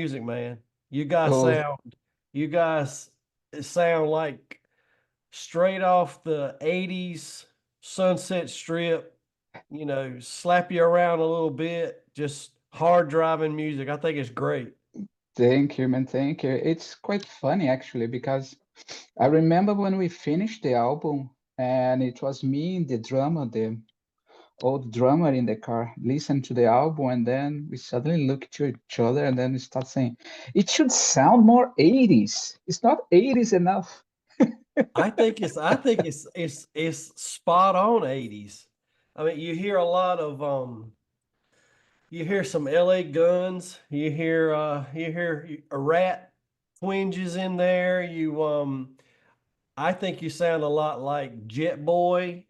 music, man. You guys Oh, sound, you guys sound like straight off the 80s Sunset Strip, slap you around a little bit, just hard driving music. I think it's great. thank you, man. Thank you. It's quite funny actually because I remember when we finished the album and it was me and the drummer, the old drummer in the car, listen to the album and then we suddenly look to each other and then we start saying, it should sound more 80s. It's not 80s enough. I think it's spot on 80s. I mean, you hear some LA Guns, you hear a Rat twinges in there. I think you sound a lot like Jet Boy,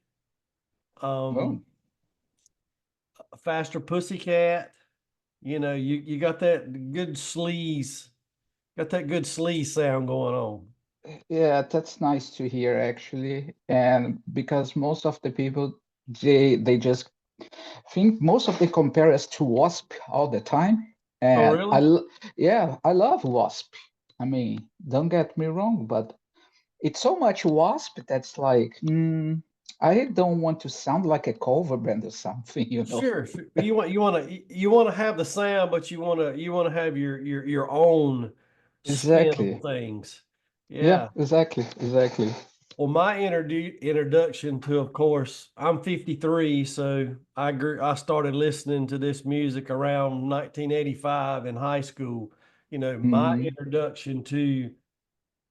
Oh, um, Faster Pussycat. You got that good sleaze sound going on. yeah, that's nice to hear actually. And because most of the people they just think most of they compare us to Wasp all the time. Oh, And really? yeah, I love Wasp. I mean, don't get me wrong, but it's so much Wasp that's like, I don't want to sound like a cover band or something, you know? Sure, sure. You want to have the sound, but you want to have your own spin on Exactly. things. Yeah, Yeah. exactly, exactly. Well, my introduction to, of course, I'm 53, so I started listening to this music around 1985 in high school. My Hmm. introduction to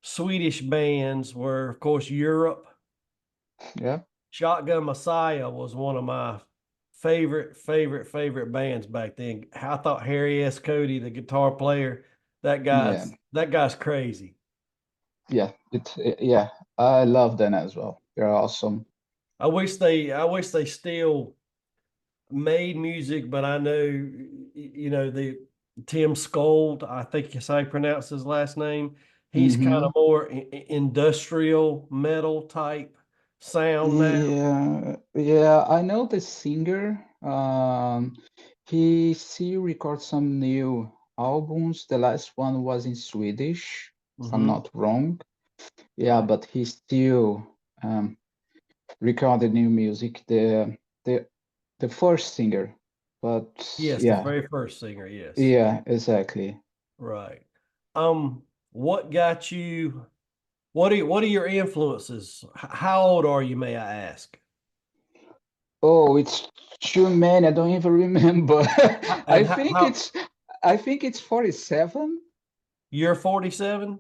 Swedish bands were, of course, Europe. Yeah, Shotgun Messiah was one of my favorite bands back then. I thought Harry S. Cody, the guitar player, that yeah, guy's that guy's crazy. yeah. Yeah, I love them as well. They're awesome. I wish they still made music, but I know the Tim Skold, I think is how you pronounce his last name. He's kind of Hmm. more industrial metal type sound now. Yeah, yeah, I know the singer. He still records some new albums. The last one was in Swedish, if I'm Hmm. not wrong. Yeah, Right. but he still um, recorded new music. The the first singer, but Yes, the yeah, very first singer. Yes. yeah, exactly. Right. What got you? What are your influences? How old are you, may I ask? Oh, it's too many. I don't even remember. And I how, think how it's I think it's 47. you're 47?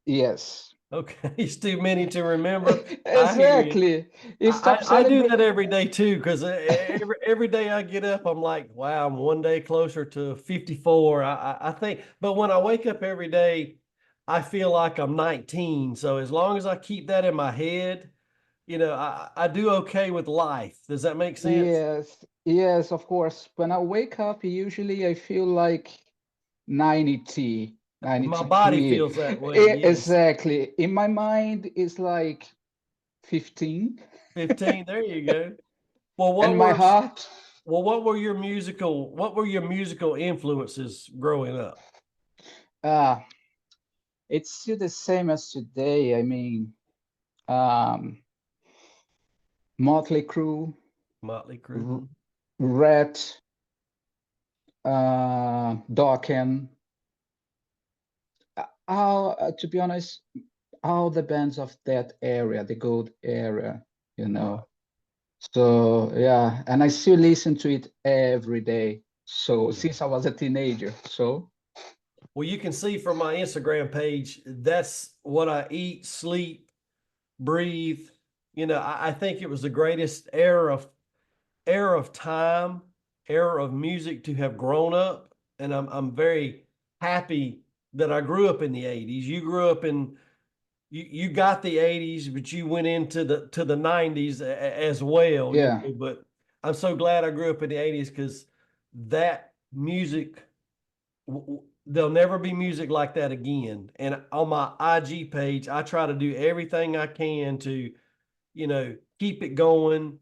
Yes. Okay, it's too many to remember. I hear you. Exactly. You I, stop I do celebrating. that every day too, because every day I get up, I'm like, wow, I'm one day closer to 54. I think, but when I wake up every day, I feel like I'm 19. So as long as I keep that in my head, I do okay with life. Does that make sense? Yes, yes, of course. When I wake up, usually I feel like 90, My body 93. feels that way. Yes. Exactly. In my mind, it's like 15. 15. There you go. Well, And my heart, what were your musical influences growing up? uh, it's still the same as today. I mean, um, Motley Crue, Motley R- Crue. RATT, Dokken. To be honest, all the bands of that area, the gold era, you Right. know. So yeah, and I still listen to it every day. So Yeah. since I was a teenager, so Well, you can see from my Instagram page, that's what I eat, sleep, breathe. I think it was the greatest era of time, era of music to have grown up. And I'm very happy that I grew up in the 80s. You grew up in you got the 80s, but you went into the 90s as well. yeah, But I'm so glad I grew up in the 80s because that music, there'll never be music like that again. And on my IG page, I try to do everything I can to, keep it going.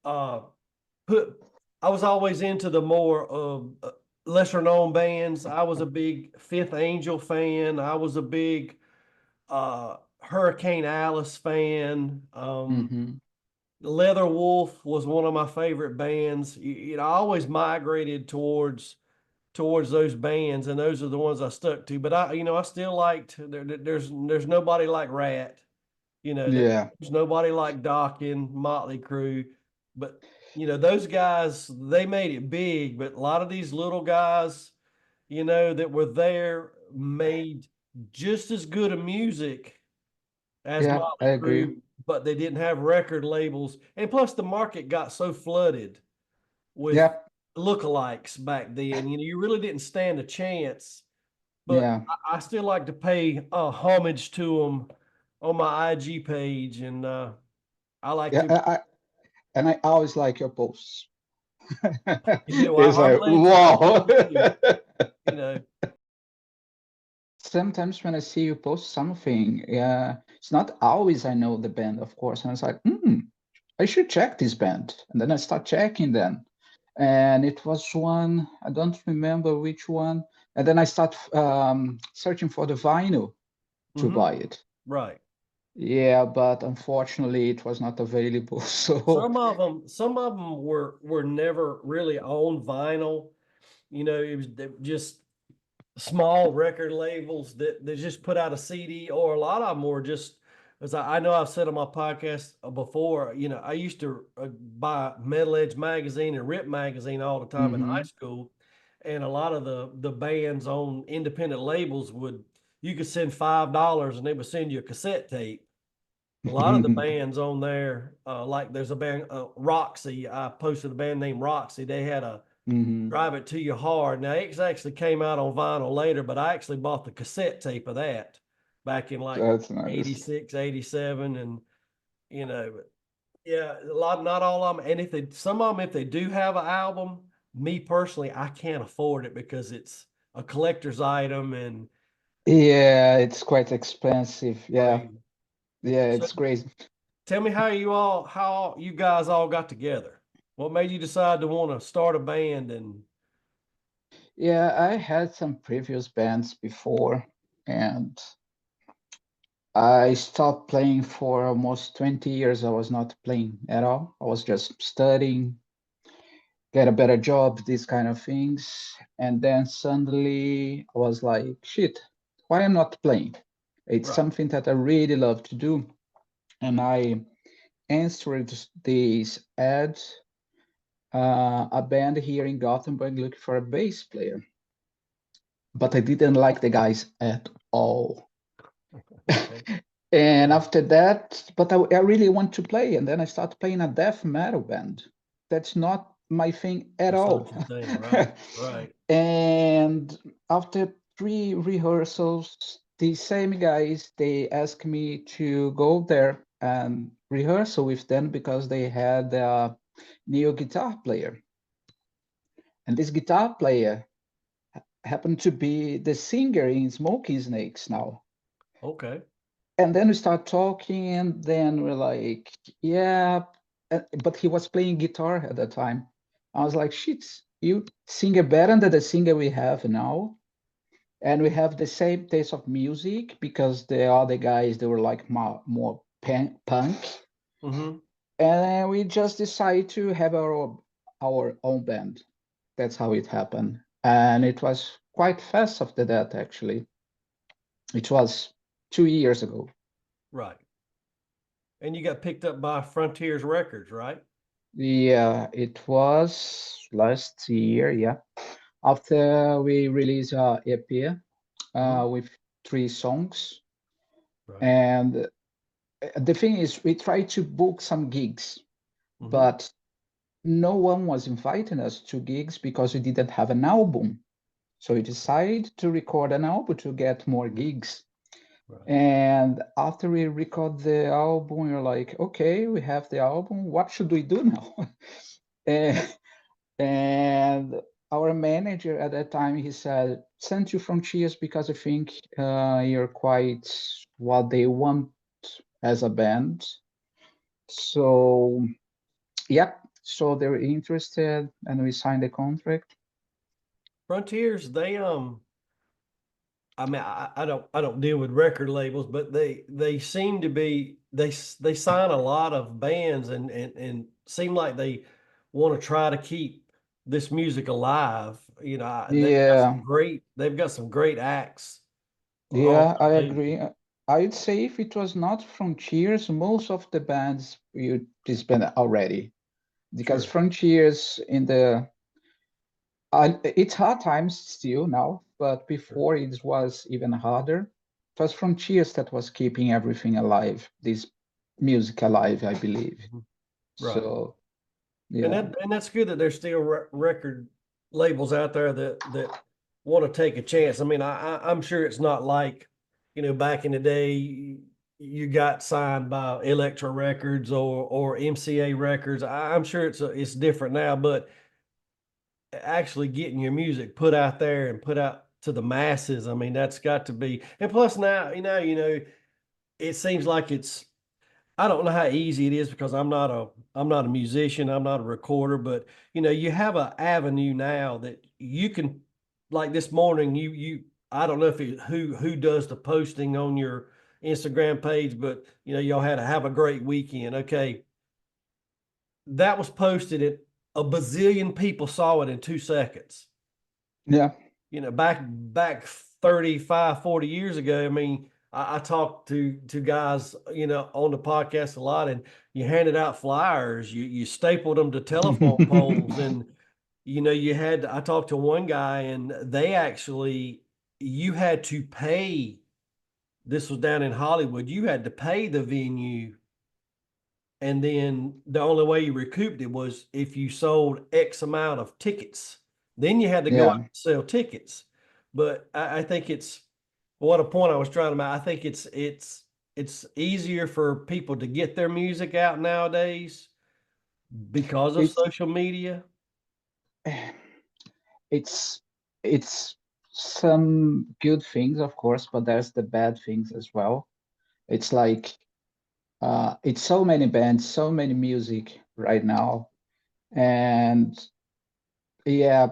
Uh, put I was always into the more of lesser known bands. I was a big Fifth Angel fan. I was a big Hurricane Alice fan. Hmm. Leather Wolf was one of my favorite bands. I always migrated towards those bands, and those are the ones I stuck to. But I still liked. There's nobody like Rat. Yeah, There's nobody like Dokken, Motley Crue. But those guys, they made it big. But a lot of these little guys, that were there made just as good a music as yeah, I Motley agree. Crue, but they didn't have record labels. And plus, the market got so flooded with Yeah, lookalikes back then. You really didn't stand a chance. But yeah, I still like to pay homage to them on my IG page, and I like yeah. to. And I always like your posts. It's Well, I'm like, glad you like wow. them too. You know, Sometimes when I see you post something, yeah, it's not always I know the band, of course. And it's like, I should check this band. And then I start checking them. And it was one, I don't remember which one. And then I start searching for the vinyl to hmm buy it. right. Yeah, but unfortunately it was not available. So Some of them were never really on vinyl. It was just small record labels that just put out a CD, or a lot of them were just, as I know I've said on my podcast before, I used to buy Metal Edge magazine and Rip magazine all the time in high mhm, school, and a lot of the bands on independent labels you could send $5 and they would send you a cassette tape. A lot of the bands on there, like there's a band, Roxy. I posted a band named Roxy. They had a mhm. Drive It to Your Heart. Now, it actually came out on vinyl later, but I actually bought the cassette tape of that back in like That's nice. 86, 87. And, but yeah, not all of them. And some of them, if they do have an album, me personally, I can't afford it because it's a collector's item and Yeah, it's quite expensive. Yeah, crazy. yeah, So it's crazy. tell me how you guys all got together. What made you decide to want to start a band? And Yeah, I had some previous bands before, and I stopped playing for almost 20 years. I was not playing at all. I was just studying, get a better job, these kind of things. And then suddenly I was like, shit, why I'm not playing? It's right. something that I really love to do. And I answered this ad, a band here in Gothenburg looking for a bass player, but I didn't like the guys at all. Okay. And Yeah. after that, but I really want to play. And then I started playing a death metal band. That's not my thing at That's not all. your thing, right? Right. And after 3 rehearsals, the same guys, they asked me to go there and rehearsal with them because they had a new guitar player. And this guitar player happened to be the singer in Smoking Snakes now. Okay. And then we start talking, and then we're like, yeah, but he was playing guitar at that time. I was like, shit, you sing better than the singer we have now. And we have the same taste of music because the other guys, they were like more punk. Mm-hmm. And we just decided to have our own band. That's how it happened. And it was quite fast after that, actually. It was 2 years ago. Right. And you got picked up by Frontiers Records, right? Yeah, it was last year. Yeah, after we released our EP Mm-hmm. with 3 songs, Right. and the thing is, we tried to book some gigs, Mm-hmm. but no one was inviting us to gigs because we didn't have an album. So we decided to record an album to get more gigs. Right. And after we record the album, we are like, okay, we have the album. What should we do now? And And our manager at that time, he said, send you from Cheers because I think you're quite what they want as a band. So, yep. So they were interested and we signed the contract. Frontiers, I mean, I don't deal with record labels, but they seem to be they sign a lot of bands and seem like they want to try to keep this music alive. You know, Yeah, they've got some great acts on yeah, I the label. agree. I'd say if it was not Frontiers, most of the bands you disband already. Because Sure. Frontiers in the it's hard times still now, but Sure. before it was even harder. It was Frontiers that was keeping everything alive, this music alive, I believe. Mhm. Right. So yeah, And that's good that there's still record labels out there that want to take a chance. I mean, I'm sure it's not like, you know, back in the day you got signed by Electra Records or MCA Records. I'm sure it's different now, but actually getting your music put out there and put out to the masses, I mean, that's got to be. And plus now, you know, it seems like it's I don't know how easy it is because I'm not a musician, I'm not a recorder, but you know, you have an avenue now that you can like this morning you I don't know if who does the posting on your Instagram page, but you know, y'all had to have a great weekend. Okay. That was posted and a bazillion people saw it in 2 seconds. yeah, You know, back 35, 40 years ago, I mean, I talked to guys, you know, on the podcast a lot, and you handed out flyers, you stapled them to telephone poles, and you know, I talked to one guy, and they actually you had to pay. This was down in Hollywood. You had to pay the venue, and then the only way you recouped it was if you sold X amount of tickets. Then you had to go out yeah. and sell tickets. But I think it's what a point I was trying to make. I think it's easier for people to get their music out nowadays because of It's social media. it's it's some good things, of course, but there's the bad things as well. It's like it's so many bands, so many music right now, and yeah,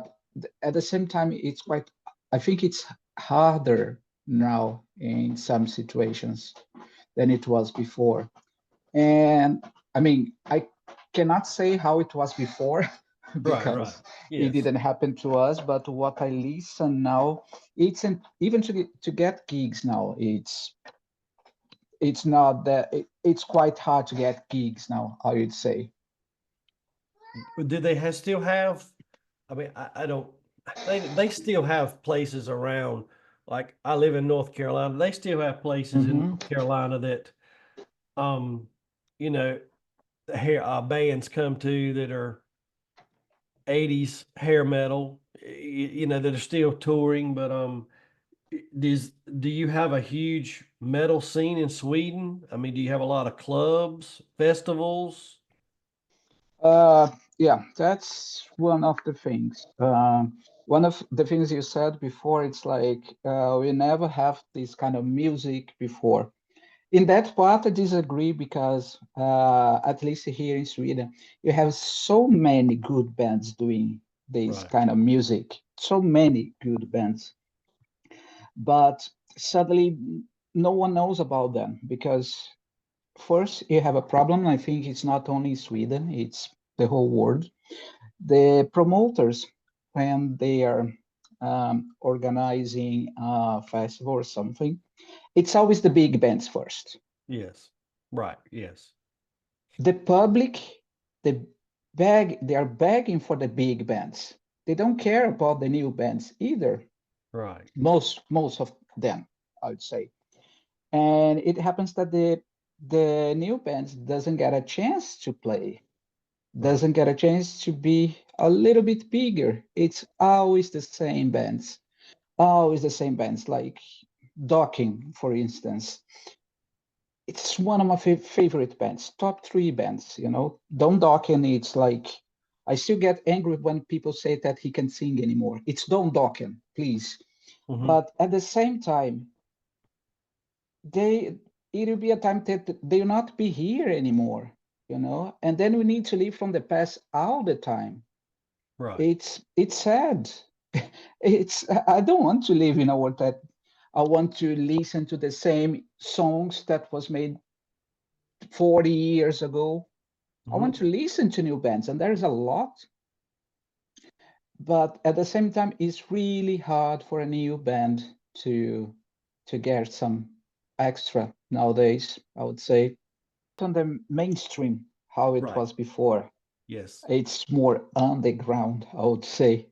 at the same time, it's quite. I think it's harder now in some situations than it was before. And I mean, I cannot say how it was before Right, right. because it Yes. didn't happen to us. But what I listen now, even to get gigs now, it's not that it's quite hard to get gigs now, I would say. But do they still have, I mean, I don't, they still have places around, like I live in North Carolina. They still have places in Hmm. North Carolina that um, you know, hair bands come to that are 80s hair metal, you know, that are still touring. But do you have a huge metal scene in Sweden? I mean, do you have a lot of clubs, festivals? Uh, yeah, that's one of the things. One of the things you said before, it's like we never have this kind of music before. In that part, I disagree because at least here in Sweden, you have so many good bands doing this Right. kind of music, so many good bands, but suddenly no one knows about them because first you have a problem. I think it's not only Sweden, it's the whole world. The promoters, when they are organizing a festival or something, it's always the big bands first. Yes. Right. Yes. The public, they are begging for the big bands. They don't care about the new bands either. Right. Most of them, I would say. And it happens that the new bands doesn't get a chance to play, Right. doesn't get a chance to be a little bit bigger. It's always the same bands, always the same bands, like Dokken, for instance. It's one of my favorite bands, top three bands. Don Dokken, it's like I still get angry when people say that he can sing anymore. It's Don Dokken, please. Hmm. But at the same time, they it'll be a time that they'll not be here anymore. And then we need to live from the past all the time. Right. It's sad. I don't want to live in a world that I want to listen to the same songs that was made 40 years ago. I want Hmm. to listen to new bands, and there's a lot, but at the same time, it's really hard for a new band to get some extra nowadays, I would say. On the mainstream, how it Right. was before. Yes. It's more underground, I would say.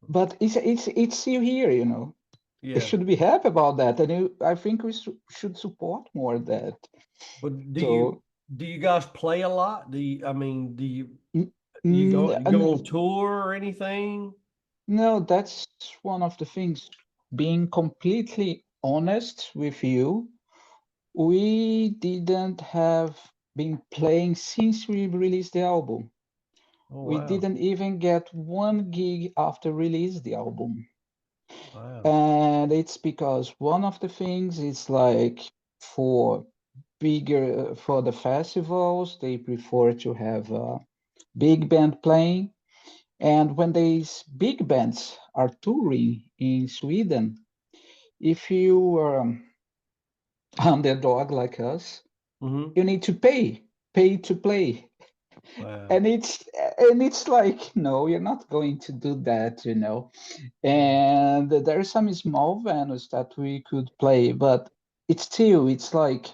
But it's still here, you know. We Yeah. should be happy about that, and I think we should support more that. But So, do you guys play a lot? I mean, n- you go on n- tour or anything? no, that's one of the things. Being completely honest with you, we didn't have been playing since we released the album. Oh We wow. didn't even get one gig after release the album. Wow. And it's because one of the things is like for for the festivals, they prefer to have a big band playing. And when these big bands are touring in Sweden, if you are underdog like us, Hmm. you need to pay to play. Wow. And it's like, no, you're not going to do that, you know. Yeah. And there are some small venues that we could play, but it's like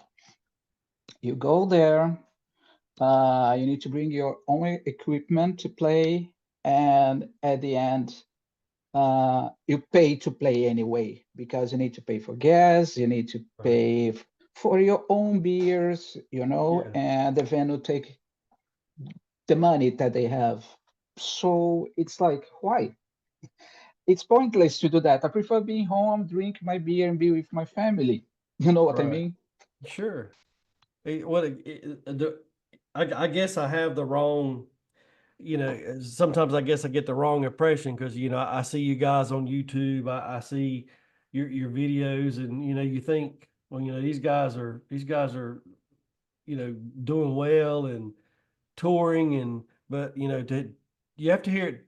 you go there, you need to bring your own equipment to play, and at the end, you pay to play anyway because you need to pay for gas, you need to Right. pay for your own beers, you know, Yeah. and the venue take the money that they have. So it's like, why? It's pointless to do that. I prefer being home, drink my beer, and be with my family. You know what I Right. mean? Sure. I guess I have the wrong, sometimes I guess I get the wrong impression because, I see you guys on YouTube. I see your videos and, you think, well, these guys are, doing well and touring but, you have to hear it,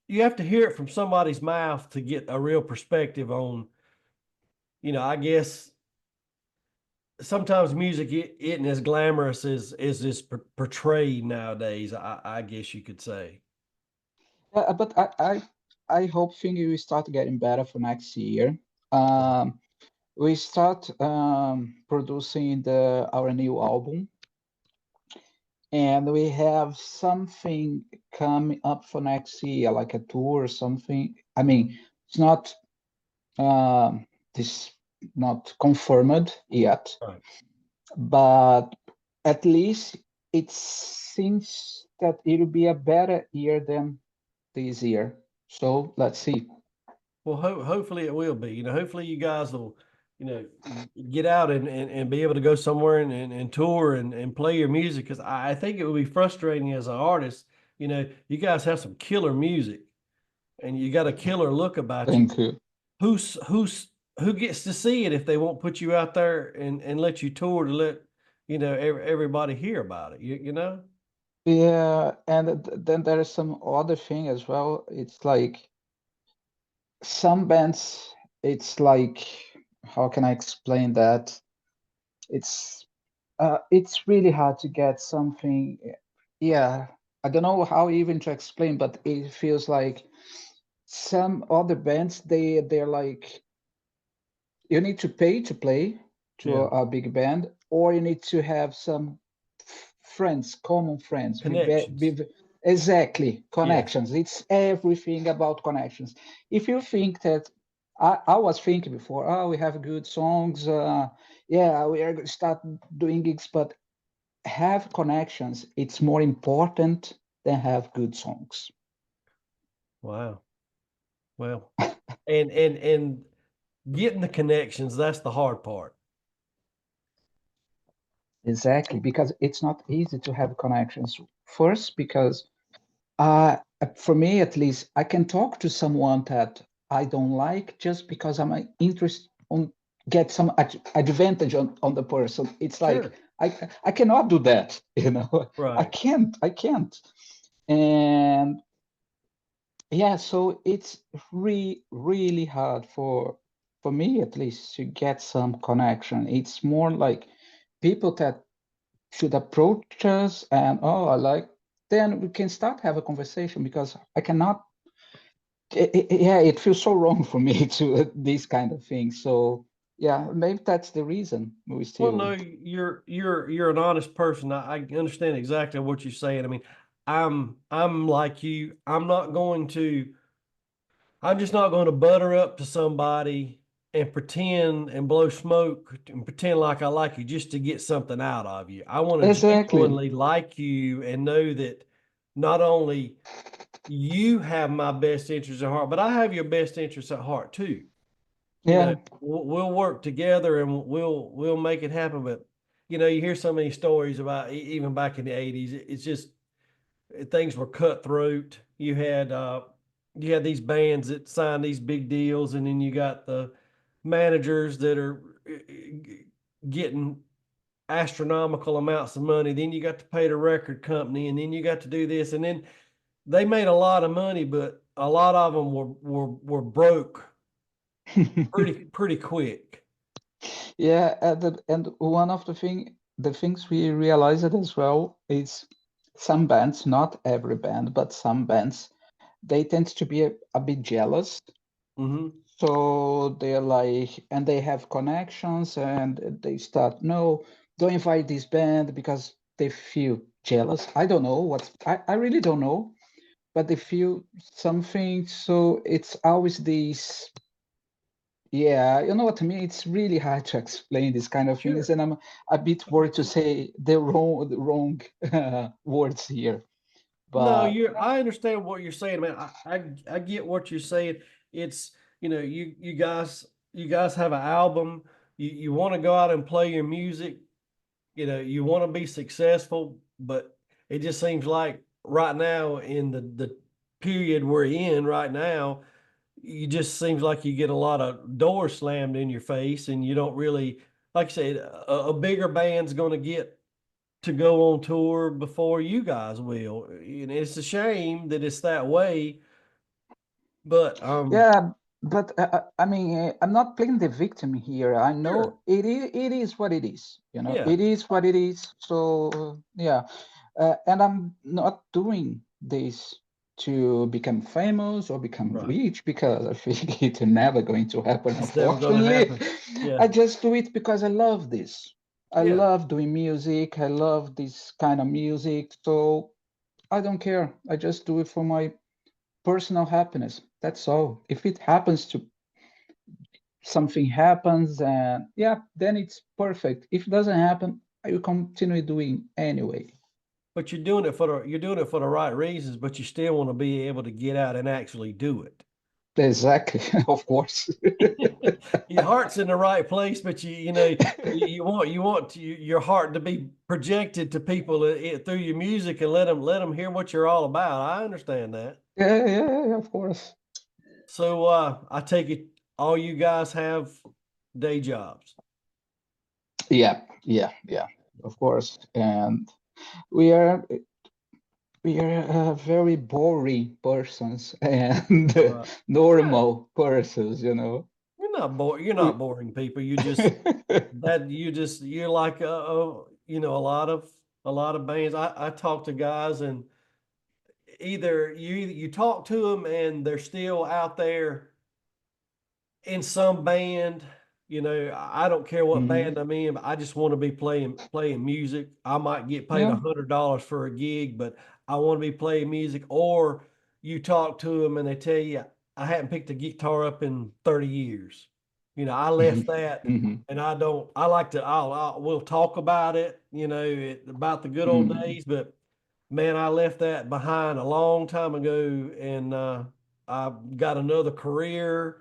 you have to hear it from somebody's mouth to get a real perspective on, I guess sometimes music isn't as glamorous as is portrayed nowadays. I guess you could say. But I hope things will start getting better for next year. Right. We start producing our new album, and we have something coming up for next year, like a tour or something. I mean, it's not this not confirmed yet, Right. but at least it seems that it'll be a better year than this year. So let's see. Well, hopefully it will be. Hopefully you guys will, get out and be able to go somewhere and tour and play your music. Because I think it would be frustrating as an artist. You guys have some killer music and you got a killer look about you. Thank you. Who's who gets to see it if they won't put you out there and let you tour to let everybody hear about it? You know? Yeah, and then there is some other thing as well. It's like some bands, it's like, how can I explain that? It's it's really hard to get something. Yeah, I don't know how even to explain, but it feels like some other bands, they're like you need to pay to play to Yeah. a big band, or you need to have some friends, common friends. Connections. Exactly, Yes. connections. It's everything about connections. If you think that, I was thinking before, oh, we have good songs. Yeah, we are going to start doing gigs, but have connections. It's more important than have good songs. Wow. Well, and getting the connections, that's the hard part. Exactly, because it's not easy to have connections. First, because uh, for me at least, I can talk to someone that I don't like just because I'm interested on get some advantage on the person. It's like Sure. I cannot do that, you know. I Right. can't, I can't. And Yeah, so it's really hard for me at least to get some connection. It's more like people that should approach us and oh, I like, then we can start have a conversation because I cannot. Yeah, it feels so wrong for me to these kind of things. So yeah, maybe that's the reason we Well, no, still. you're an honest person. I understand exactly what you're saying. I mean, I'm like you. I'm just not going to butter up to somebody and pretend and blow smoke and pretend like I like you just to get something out of you. I want to Exactly. genuinely like you and know that not only you have my best interest at heart, but I have your best interest at heart too. You know, Yeah. we'll work together and we'll make it happen. But you hear so many stories about even back in the '80s. It's just things were cutthroat. You had these bands that signed these big deals, and then you got the managers that are getting astronomical amounts of money. Then you got to pay the record company, and then you got to do this, and then they made a lot of money, but a lot of them were broke pretty quick. Yeah, and one of the things we realized as well is some bands, not every band, but some bands, they tend to be a bit jealous. Hmm. So they're like, and they have connections, and they start, no, don't invite this band because they feel jealous. I don't know I really don't know, but they feel something. So it's always these. Yeah, you know what I mean? It's really hard to explain these kind of things, Sure. and I'm a bit worried to say the wrong words here. No, But I understand what you're saying, man. I get what you're saying. It's, you guys have an album. You want to go out and play your music. You want to be successful, but it just seems like right now in the period we're in right now, you just seems like you get a lot of doors slammed in your face, and you don't really, like I said, a bigger band's going to get to go on tour before you guys will. And it's a shame that it's that way, but yeah, but I mean, I'm not playing the victim here. I sure. know it is what it is. Yeah, It is what it is. So yeah, and I'm not doing this to become famous or become right. rich because I think it's never going to happen, It's never going to unfortunately. happen. Yeah, I just do it because I love this. I yeah. love doing music. I love this kind of music. So I don't care. I just do it for my personal happiness. That's all. If it happens to something happens and yeah, then it's perfect. If it doesn't happen, I will continue doing anyway. But you're doing it for the right reasons, but you still want to be able to get out and actually do it. Exactly, of course. Your heart's in the right place, but your heart to be projected to people through your music and let them hear what you're all about. I understand that. Yeah, yeah, yeah, of course. So I take it all you guys have day jobs. Yeah, yeah, yeah, of course. And we are we are very boring persons and Right. Yeah, normal persons. you're not We boring people. You're like a lot of bands. I talk to guys, and either you talk to them and they're still out there in some band. I don't care what Mhm. band I'm in, but I just want to be playing music. I might get paid Yeah. $100 for a gig, but I want to be playing music. Or you talk to them and they tell you, I hadn't picked a guitar up in 30 years. I left Mhm. that, Mhm. and I don't. I like to. We'll talk about it. About the good old Mhm. days, but man, I left that behind a long time ago, and I've got another career.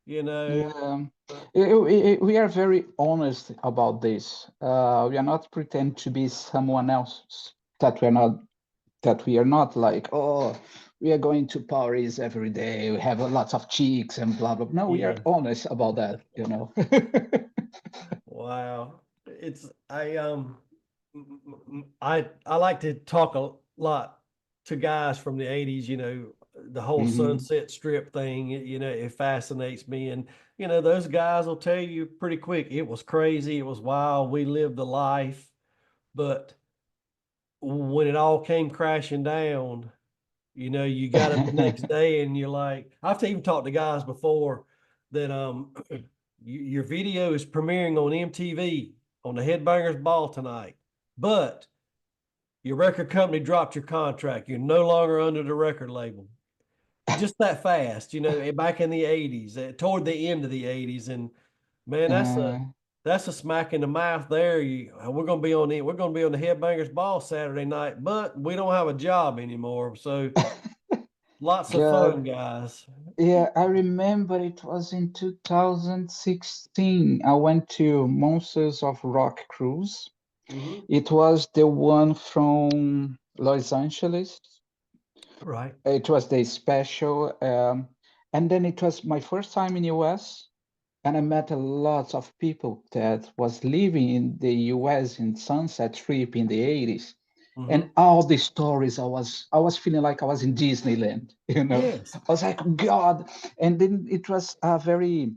You know, Yeah, but we are very honest about this. We are not pretend to be someone else that we are not like, oh, we are going to parties every day. We have a lots of cheeks and blah blah. No, we are yeah. honest about that. Wow. It's I like to talk a lot to guys from the '80s. the whole Hmm. Sunset Strip thing, it fascinates me. And, those guys will tell you pretty quick, it was crazy, it was wild, we lived the life. But when it all came crashing down, you got up the next day and you're like, I've even talked to guys before that your video is premiering on MTV on the Headbangers Ball tonight, but your record company dropped your contract. You're no longer under the record label. Just that fast, back in the 80s, toward the end of the 80s. And man, Uh, that's a smack in the mouth there. We're gonna be on the Headbangers Ball Saturday night, but we don't have a job anymore. So lots of God, fun, guys. yeah, I remember it was in 2016. I went to Monsters of Rock cruise. Hmm. It was the one from Los Angeles. Right. It was the special, and then it was my first time in US, and I met a lot of people that was living in the US in Sunset Strip in the 80s. Hmm. And all the stories, I was feeling like I was in Disneyland, you know. Yes. I was like, God. And then it was a very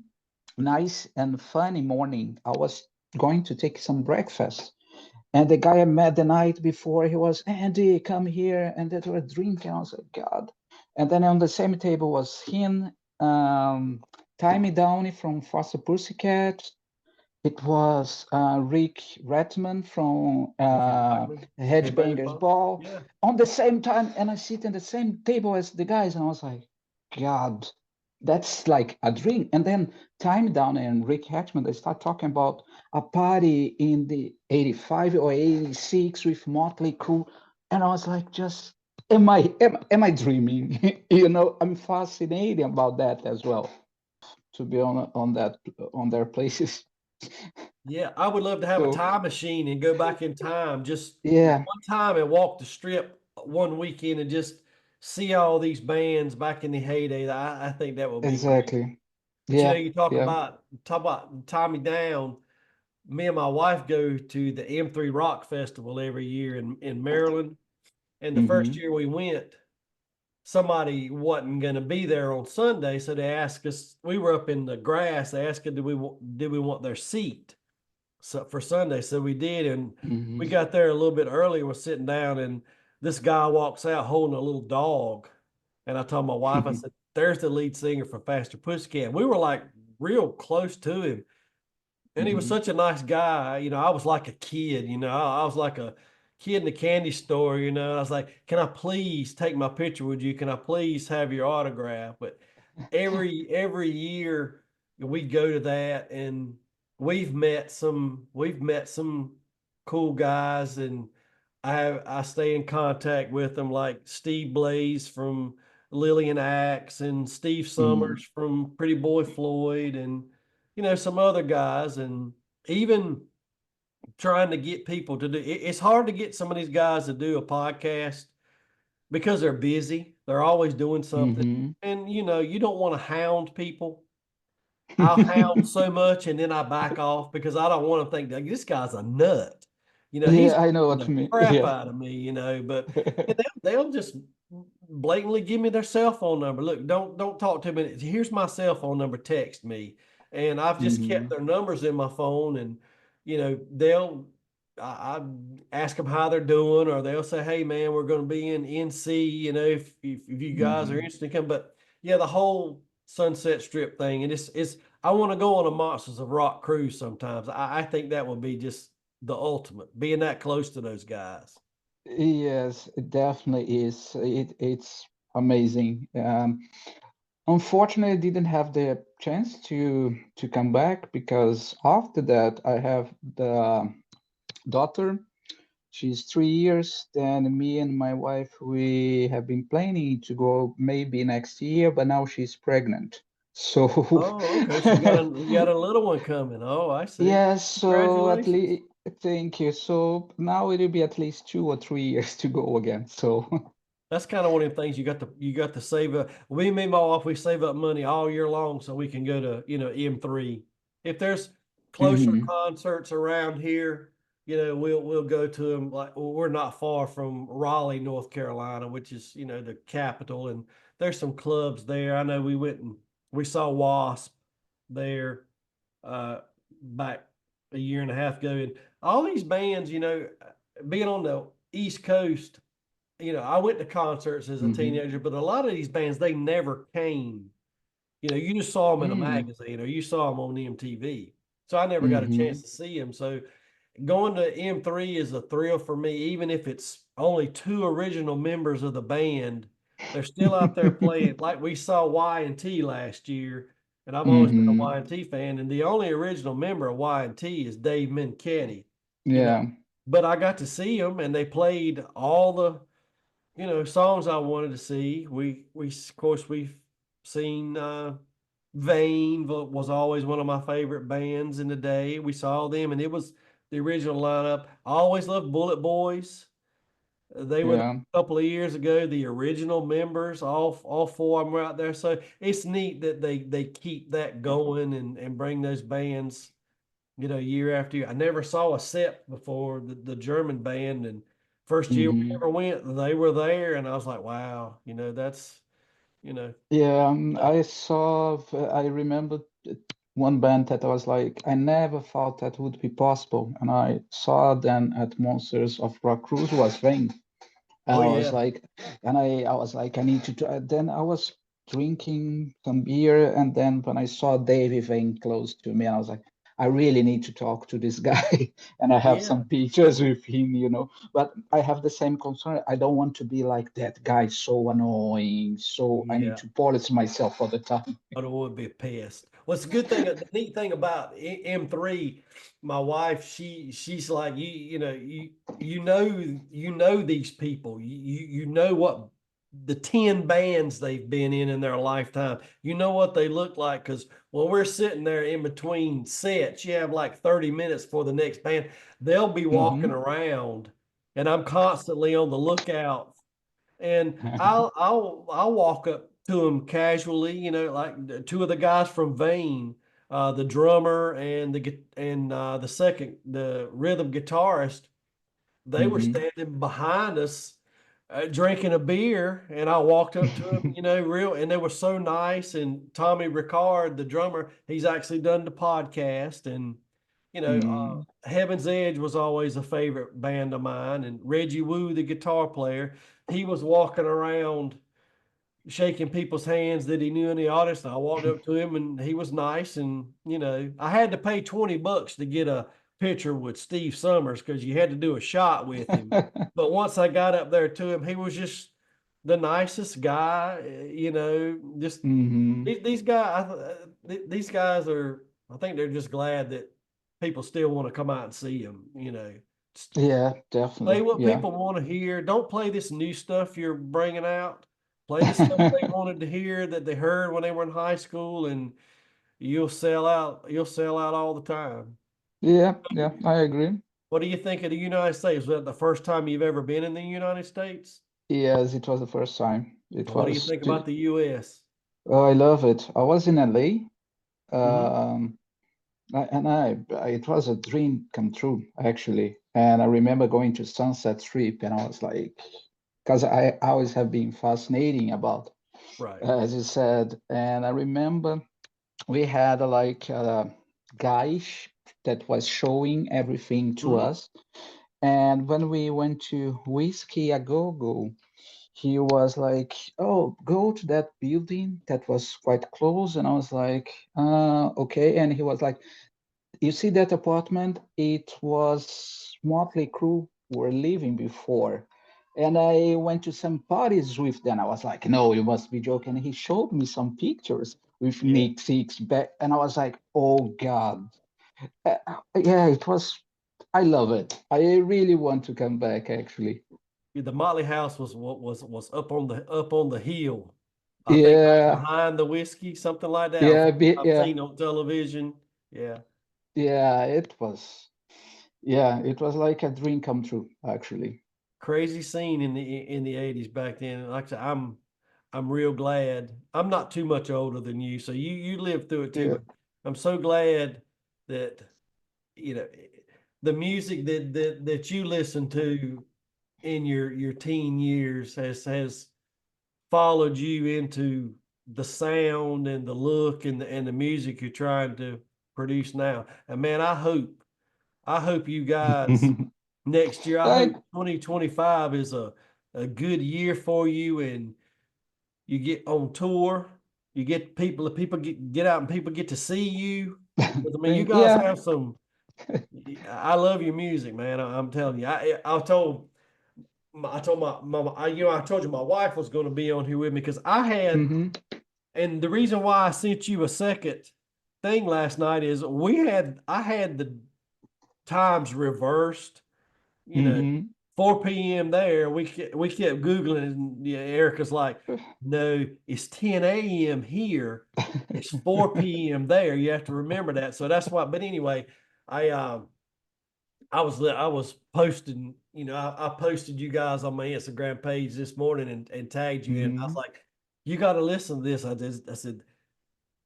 nice and funny morning. I was going to take some breakfast. And the guy I met the night before, he was, Andy, come here. And they were drinking. I was like, God. And then on the same table was him, Timmy Downey from Foster Pussycat. It was Rick Ratman from Ricky Blackman. Headbangers Headbangers Ball. Ball Yeah. on the same time. And I sit in the same table as the guys. And I was like, God, that's like a dream. And then Time Down and Rick Hatchman, they start talking about a party in the 85 or 86 with Motley Crue. And I was like, just, am I dreaming? I'm fascinated about that as well, to be on their places. Yeah. I would love to have a So time machine and go back in time just yeah, one time and walk the strip one weekend and just see all these bands back in the heyday. I think that would be great. exactly. But Yeah, you talk yeah. about Tommy Down. Me and my wife go to the M3 Rock Festival every year in Maryland. And the first Mm-hmm. year we went, somebody wasn't going to be there on Sunday, so they asked us. We were up in the grass. They asked us, did we want their seat for Sunday? So we did, and we Mm-hmm. got there a little bit early. We're sitting down, and this guy walks out holding a little dog. And I told my wife, I said, "There's the lead singer for Faster Pussycat." We were like real close to him, and he was Mm-hmm. such a nice guy. I was like a kid. I was like a kid in the candy store. I was like, "Can I please take my picture with you? Can I please have your autograph?" But every year we go to that, and we've met some cool guys, and I stay in contact with them, like Steve Blaze from Lillian Axe and Steve Mm-hmm. Summers from Pretty Boy Floyd, and some other guys. And even trying to get people to do it's hard to get some of these guys to do a podcast because they're busy, they're always doing something. Mm-hmm. And you don't want to hound people. I'll hound so much and then I back off because I don't want to think like this guy's a nut. He's Yeah, I know what the you mean. crap Yeah. out of me, but they'll just blatantly give me their cell phone number. Look, don't talk to me. Here's my cell phone number. Text me. And I've just kept Mm-hmm. their numbers in my phone, and they'll I ask them how they're doing, or they'll say, "Hey, man, we're going to be in NC. If you guys are Mm-hmm. interested in come." But yeah, the whole Sunset Strip thing, and it's I want to go on a Monsters of Rock cruise sometimes. I think that would be just the ultimate, being that close to those guys. Yes, it definitely is. It's amazing. Unfortunately, I didn't have the chance to come back because after that I have the daughter. She's 3 years. Then me and my wife, we have been planning to go maybe next year, but now she's pregnant. So Oh, okay. So you got a little one coming. Oh, I see. yes, so at Congratulations. least thank you. So now it'll be at least 2 or 3 years to go again. So That's kind of one of the things you got to save up. Me and my wife, we save up money all year long so we can go to M3. If there's closer mhm, concerts around here, we'll go to them. Like, well, we're not far from Raleigh, North Carolina, which is the capital, and there's some clubs there. I know we went and we saw W.A.S.P there back a year and a half ago, and all these bands, being on the East Coast, I went to concerts as a Mm-hmm. teenager, but a lot of these bands they never came. You just saw them in a Mm. magazine or you saw them on MTV. So I never got a Mm-hmm. chance to see them. So going to M3 is a thrill for me, even if it's only two original members of the band. They're still out there playing. Like we saw Y&T last year, and I've always been a Mm-hmm. Y&T fan. And the only original member of Y&T is Dave Menketti, you know. Yeah. But I got to see them, and they played all the songs I wanted to see. We of course we've seen Vane was always one of my favorite bands in the day. We saw them, and it was the original lineup. I always loved Bullet Boys. They were there Yeah. a couple of years ago. The original members, all four of them were out there. So it's neat that they keep that going and bring those bands, year after year. I never saw a set before the German band, and first year we Mm-hmm. ever went, they were there, and I was like, wow, that's Yeah, uh, I remember one band that I was like, I never thought that would be possible. And I saw them at Monsters of Rock Cruise was Vain. And oh I was yeah, like, I was like, I need to try. Then I was drinking some beer, and then when I saw Davey Vane close to me, I was like, I really need to talk to this guy. And I have yeah, some pictures with him. But I have the same concern. I don't want to be like that guy, so annoying. So I need yeah. to polish myself all the time. I don't want to be a pest. What's the good thing? The neat thing about M3, my wife, she's like you know these people. You know what the 10 bands they've been in their lifetime. You know what they look like because when we're sitting there in between sets, you have like 30 minutes for the next band. They'll be walking Hmm. around, and I'm constantly on the lookout, and I'll walk up to them casually, like two of the guys from Vane, the drummer and the rhythm guitarist. They were Hmm. standing behind us, drinking a beer, and I walked up to them, and they were so nice. And Tommy Ricard, the drummer, he's actually done the podcast, and Hmm. Heaven's Edge was always a favorite band of mine, and Reggie Wu, the guitar player, he was walking around shaking people's hands that he knew in the audience. And I walked up to him, and he was nice. And I had to pay $20 to get a picture with Steve Summers because you had to do a shot with him. But once I got up there to him, he was just the nicest guy. Just Hmm. these guys. These guys are. I think they're just glad that people still want to come out and see them. Yeah, Play definitely. what Yeah. people want to hear. Don't play this new stuff you're bringing out. Play the stuff they wanted to hear that they heard when they were in high school, and you'll sell out. You'll sell out all the time. Yeah, yeah, I agree. What do you think of the United States? Was that the first time you've ever been in the United States? Yes, it was the first time. It What do you was, think about the U.S.? oh, I love it. I was in LA, Hmm. it was a dream come true, actually. And I remember going to Sunset Strip, and I was like, because I always have been fascinating about, Right. as you said. And I remember we had like a guy that was showing everything to Hmm. us. And when we went to Whiskey A Go Go, he was like, "Oh, go to that building that was quite close." And I was like, okay. And he was like, "You see that apartment? It was Motley Crue were living before." And I went to some parties with them. I was like, "No, you must be joking." And he showed me some pictures with Yeah. Nick Six back, and I was like, "Oh God." Yeah, it was. I love it. I really want to come back, actually. The Motley House was what was up on the hill. I think right Yeah, behind the whiskey, something like that. yeah, I've yeah, seen on television. Yeah. yeah. It was. Yeah, it was like a dream come true, actually. Crazy scene in the 80s back then. Like I said, I'm real glad. I'm not too much older than you, so you lived through it too, Yeah, but I'm so glad that you know the music that you listen to in your teen years has followed you into the sound and the look and the music you're trying to produce now. And man, I hope you guys next year, I I, hope 2025 is a good year for you and you get on tour, you get people, the people get out and people get to see you. 'Cause, I mean, you guys yeah. have some, I love your music, man. I'm telling you, I told I told you my wife was going to be on here with me because Hmm. and the reason why I sent you a second thing last night is I had the times reversed, you know, Hmm. 4 p.m. there. We kept Googling and yeah, Erica's like, no, it's 10 a.m. here. It's 4 p.m. there. You have to remember that. So that's why, but anyway, I um I was posting, I posted you guys on my Instagram page this morning and tagged you in. I was Hmm. like, you got to listen to this. I said,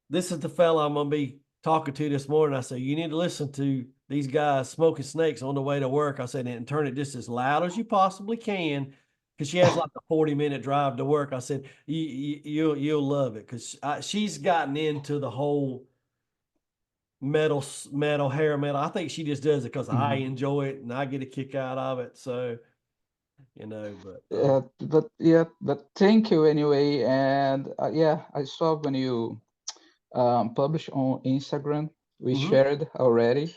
this is the fella I'm gonna be talking to this morning. I said, you need to listen to these guys smoking snakes on the way to work. I said, and turn it just as loud as you possibly can. Cause she has like a 40-minute drive to work. I said, you'll love it. Cause she's gotten into the whole metal, hair metal. I think she just does it because I Hmm. enjoy it and I get a kick out of it. So, but But thank you anyway. And yeah, I saw when you published on Instagram, we mhm. shared already.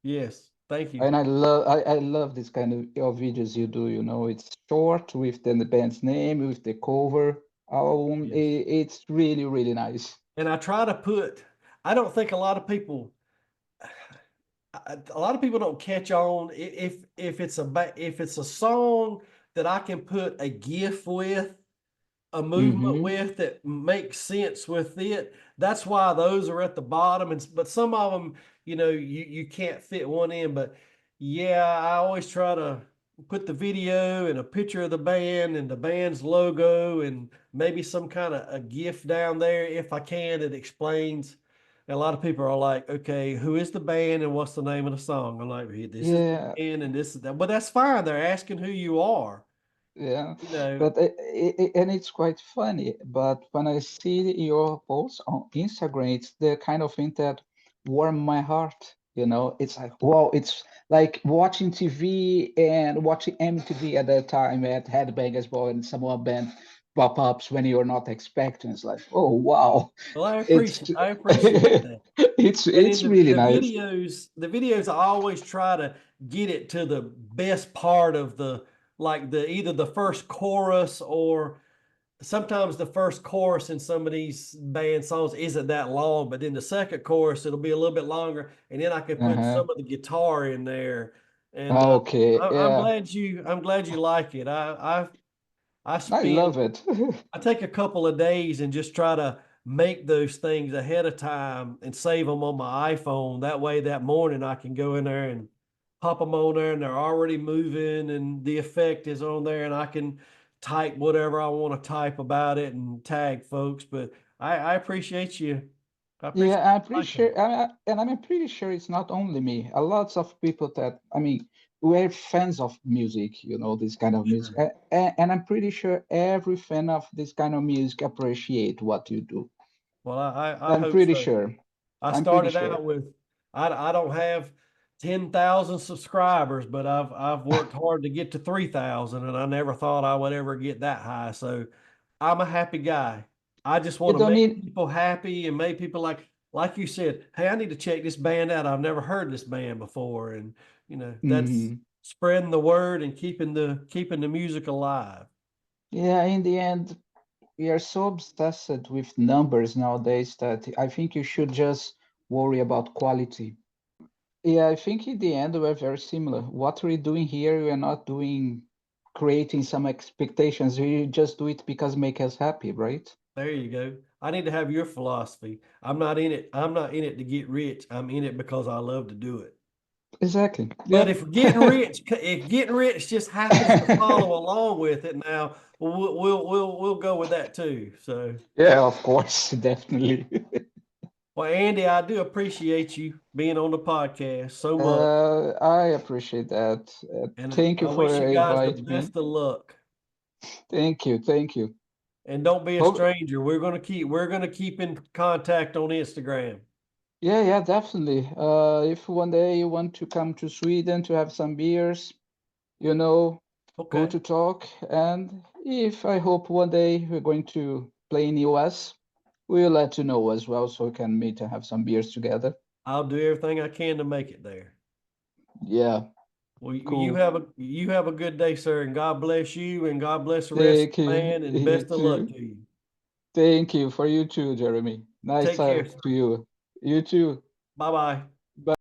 Yes, thank you. And I love this kind of videos you do, you know, it's short with the band's name, with the cover album. Yes. It's really, really nice. And I try to I don't think a lot of people, a lot of people don't catch on if if it's a song that I can put a GIF with, a movement Mm-hmm. with that makes sense with it. That's why those are at the bottom. And but some of them, you can't fit one in. But yeah, I always try to put the video and a picture of the band and the band's logo and maybe some kind of a GIF down there if I can that explains. And a lot of people are like, okay, who is the band and what's the name of the song? I'm like, "Hey, this is the Yeah, band and this is that. But that's fine. They're asking who you are. yeah, You know, but and it's quite funny. But when I see your posts on Instagram, it's the kind of thing that warm my heart. You know, it's like wow, it's like watching TV and watching MTV at that time at Headbangers Ball and some more band pop-ups when you're not expecting. It's like, oh wow, well, it's I appreciate that. And in it's really nice. the videos, I always try to get it to the best part of the either the first chorus or sometimes the first chorus in some of these band songs isn't that long, but then the second chorus it'll be a little bit longer, and then I can put Uh-huh. some of the guitar in there. And Okay, yeah, I'm glad you like it. I I spend love it. I take a couple of days and just try to make those things ahead of time and save them on my iPhone. That way, that morning I can go in there and pop them on there and they're already moving and the effect is on there and I can type whatever I want to type about it and tag folks. But I appreciate you. I appreciate Yeah, I'm you pretty liking it. sure, and I'm pretty sure it's not only me. A lots of people that, I mean, we're fans of music, you know, this kind of music, Sure. and I'm pretty sure every fan of this kind of music appreciate what you do. Well, I I'm hope pretty so. sure. I I'm pretty started sure. out with I don't have 10,000 subscribers, but I've worked hard to get to 3,000 and I never thought I would ever get that high. So I'm a happy guy. I just You want to don't make need. people happy and make people like you said, hey, I need to check this band out. I've never heard this band before. And that's Mhm. spreading the word and keeping the music alive. Yeah, in the end, we are so obsessed with numbers nowadays that I think you should just worry about quality. Yeah, I think in the end we're very similar. What we're doing here, we're not doing creating some expectations. We just do it because make us happy, right? There you go. I need to have your philosophy. I'm not in it to get rich. I'm in it because I love to do it. Exactly. But Yep. if getting rich just happens to follow along with it, now we'll go with that too. So, Yeah, of course, definitely. well, Andy, I do appreciate you being on the podcast so much, I appreciate that. and Thank you I wish for you guys the inviting me. best of luck. Thank you. Thank you. And don't be a Hope, stranger. We're gonna keep in contact on Instagram. yeah, yeah, definitely. If one day you want to come to Sweden to have some beers, you know who Okay. to talk. And if I hope one day we're going to play in US, we'll let you know as well so we can meet and have some beers together. I'll do everything I can to make it there. Yeah, Well, cool. you have a good day, sir, and God bless you, and God bless the rest of Thank the you. band, and You best of luck too. to you. Thank you for you too, Jeremy. Nice Take care, talk sir. to you. You too. Bye bye.